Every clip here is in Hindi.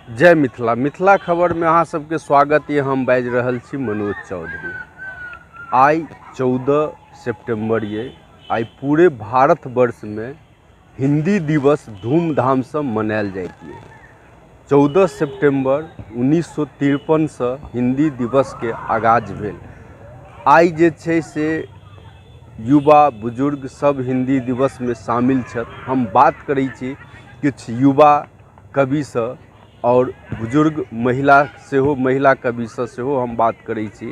जय मिथिला। मिथिला खबर में अहाँ सबके स्वागत ये। हम बाजि रहल छी मनोज चौधरी। आई 14 सितंबर ये। आई पूरे भारत वर्ष में हिंदी दिवस धूमधाम से मनायल जाइत है। 14 सितंबर 1953 से हिंदी दिवस के आगाज भेल। आई जे छै से युवा बुजुर्ग सब हिंदी दिवस में शामिल छथि। हम बात करै छी किछु युवा कवि से और बुजुर्ग महिला कवि से हम बात करै छी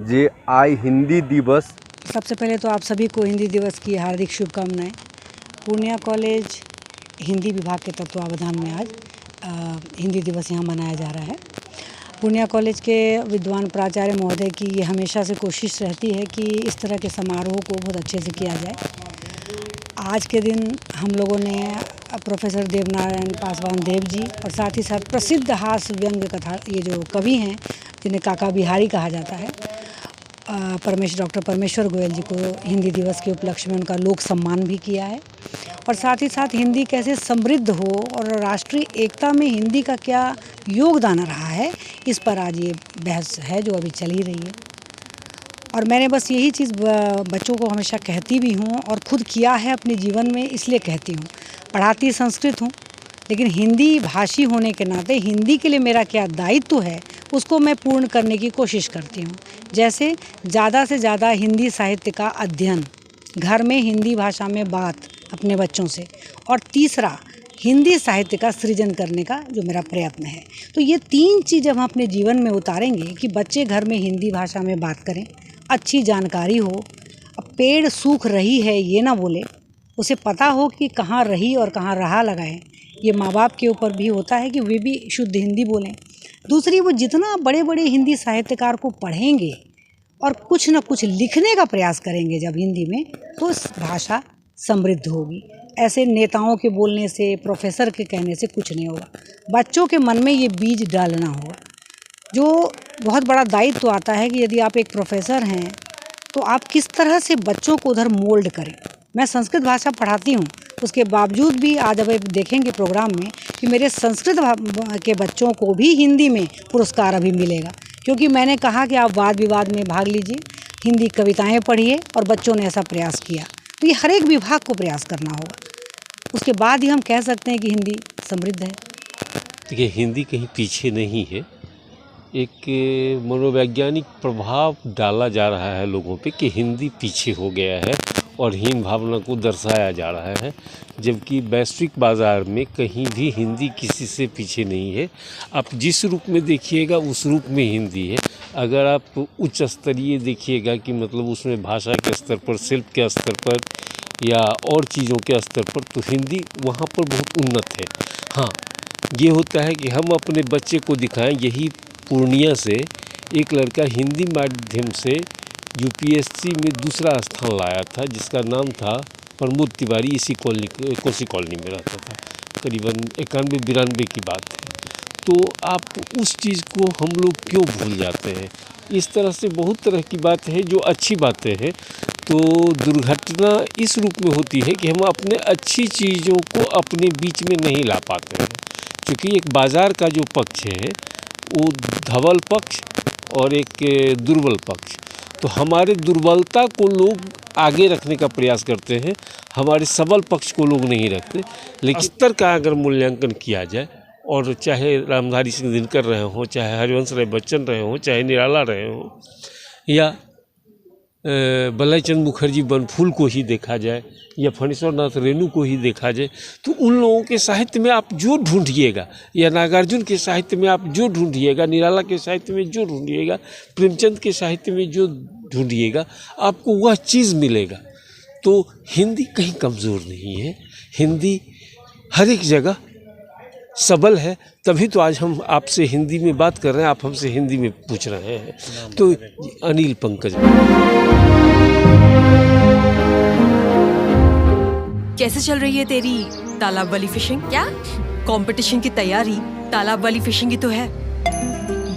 जे आई हिंदी दिवस। सबसे पहले तो आप सभी को हिंदी दिवस की हार्दिक शुभकामनाएं। पूर्णिया कॉलेज हिंदी विभाग के तत्वावधान में आज हिंदी दिवस यहाँ मनाया जा रहा है। पूर्णिया कॉलेज के विद्वान प्राचार्य महोदय की ये हमेशा से कोशिश रहती है कि इस तरह के समारोह को बहुत अच्छे से किया जाए। आज के दिन हम लोगों ने प्रोफेसर देवनारायण पासवान देव जी और साथ ही साथ प्रसिद्ध हास्य व्यंग्य कथा ये जो कवि हैं जिन्हें काका बिहारी कहा जाता है, डॉक्टर परमेश्वर गोयल जी को हिंदी दिवस के उपलक्ष्य में उनका लोक सम्मान भी किया है। और साथ ही साथ हिंदी कैसे समृद्ध हो और राष्ट्रीय एकता में हिंदी का क्या योगदान रहा है, इस पर आज ये बहस है जो अभी चल ही रही है। और मैंने बस यही चीज़ बच्चों को हमेशा कहती भी हूँ और खुद किया है अपने जीवन में, इसलिए कहती हूँ। पढ़ाती संस्कृत हूँ, लेकिन हिंदी भाषी होने के नाते हिंदी के लिए मेरा क्या दायित्व है उसको मैं पूर्ण करने की कोशिश करती हूँ। जैसे ज़्यादा से ज़्यादा हिंदी साहित्य का अध्ययन, घर में हिंदी भाषा में बात अपने बच्चों से, और तीसरा हिंदी साहित्य का सृजन करने का जो मेरा प्रयत्न है। तो ये तीन चीज़ जब हम अपने जीवन में उतारेंगे कि बच्चे घर में हिंदी भाषा में बात करें, अच्छी जानकारी हो, अब पेड़ सूख रही है ये ना बोले, उसे पता हो कि कहाँ रही और कहाँ रहा लगाएं। ये माँ बाप के ऊपर भी होता है कि वे भी शुद्ध हिंदी बोलें। दूसरी, वो जितना बड़े बड़े हिंदी साहित्यकार को पढ़ेंगे और कुछ न कुछ लिखने का प्रयास करेंगे जब हिंदी में, तो इस भाषा समृद्ध होगी। ऐसे नेताओं के बोलने से, प्रोफेसर के कहने से कुछ नहीं होगा। बच्चों के मन में ये बीज डालना होगा। जो बहुत बड़ा दायित्व आता है कि यदि आप एक प्रोफेसर हैं तो आप किस तरह से बच्चों को उधर मोल्ड करें। मैं संस्कृत भाषा पढ़ाती हूँ, उसके बावजूद भी आज अब देखेंगे प्रोग्राम में कि मेरे संस्कृत के बच्चों को भी हिंदी में पुरस्कार अभी मिलेगा, क्योंकि मैंने कहा कि आप वाद विवाद में भाग लीजिए, हिंदी कविताएं पढ़िए, और बच्चों ने ऐसा प्रयास किया। तो ये हर एक विभाग को प्रयास करना होगा, उसके बाद ही हम कह सकते हैं कि हिंदी समृद्ध है। देखिए, हिंदी कहीं पीछे नहीं है। एक मनोवैज्ञानिक प्रभाव डाला जा रहा है लोगों पे कि हिंदी पीछे हो गया है और हीन भावना को दर्शाया जा रहा है, जबकि वैश्विक बाज़ार में कहीं भी हिंदी किसी से पीछे नहीं है। आप जिस रूप में देखिएगा उस रूप में हिंदी है। अगर आप उच्च स्तरीय देखिएगा कि मतलब उसमें भाषा के स्तर पर, शिल्प के स्तर पर या और चीज़ों के स्तर पर, तो हिंदी वहाँ पर बहुत उन्नत है। हाँ, ये होता है कि हम अपने बच्चे को दिखाएं। यही पूर्णिया से एक लड़का हिंदी माध्यम से यूपीएससी में दूसरा स्थान लाया था, जिसका नाम था प्रमोद तिवारी। इसी कोसी कॉलोनी में रहता था। करीबन 91-92 की बात है। तो आप उस चीज़ को हम लोग क्यों भूल जाते हैं? इस तरह से बहुत तरह की बात है जो अच्छी बातें हैं। तो दुर्घटना इस रूप में होती है कि हम अपने अच्छी चीज़ों को अपने बीच में नहीं ला पाते हैं, क्योंकि एक बाज़ार का जो पक्ष है वो धवल पक्ष और एक दुर्बल पक्ष। तो हमारे दुर्बलता को लोग आगे रखने का प्रयास करते हैं, हमारे सबल पक्ष को लोग नहीं रखते। लेकिन स्तर का अगर मूल्यांकन किया जाए, और चाहे रामधारी सिंह दिनकर रहे हों, चाहे हरिवंश राय बच्चन रहे हों, चाहे निराला रहे हों, या बल्लभ चंद्र मुखर्जी बनफूल को ही देखा जाए, या फणीश्वर नाथ रेणु को ही देखा जाए, तो उन लोगों के साहित्य में आप जो ढूंढिएगा, या नागार्जुन के साहित्य में आप जो ढूंढिएगा, निराला के साहित्य में जो ढूंढिएगा, प्रेमचंद के साहित्य में जो ढूंढिएगा, आपको वह चीज़ मिलेगा। तो हिंदी कहीं कमज़ोर नहीं है, हिंदी हर एक जगह सबल है। तभी तो आज हम आपसे हिंदी में बात कर रहे हैं, आप हमसे हिंदी में पूछ रहे हैं। तो अनिल पंकज। कैसे चल रही है तेरी तालाब वाली फिशिंग? क्या कंपटीशन की तैयारी तालाब वाली फिशिंग ही तो है।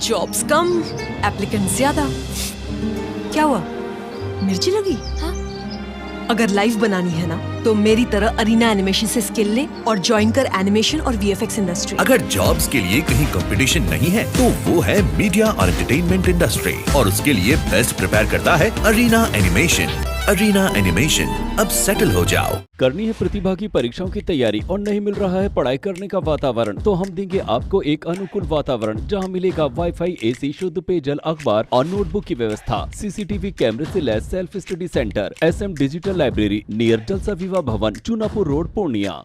जॉब्स कम, एप्लीकेंट ज्यादा। क्या हुआ, मिर्ची लगी? हाँ। अगर लाइव बनानी है ना तो मेरी तरह अरीना एनिमेशन से स्किल ले और ज्वाइन कर एनिमेशन और वीएफएक्स इंडस्ट्री। अगर जॉब्स के लिए कहीं कंपटीशन नहीं है तो वो है मीडिया और एंटरटेनमेंट इंडस्ट्री, और उसके लिए बेस्ट प्रिपेयर करता है अरीना एनिमेशन। अरीना एनिमेशन, अब सेटल हो जाओ। करनी है प्रतिभा की परीक्षाओं की तैयारी और नहीं मिल रहा है पढ़ाई करने का वातावरण, तो हम देंगे आपको एक अनुकूल वातावरण जहां मिलेगा वाईफाई, एसी, शुद्ध पेयजल, अखबार और नोटबुक की व्यवस्था, सीसीटीवी कैमरे से लैस self study centre, SM digital library near जलसा विवाह भवन, चूनापुर रोड, पूर्णिया।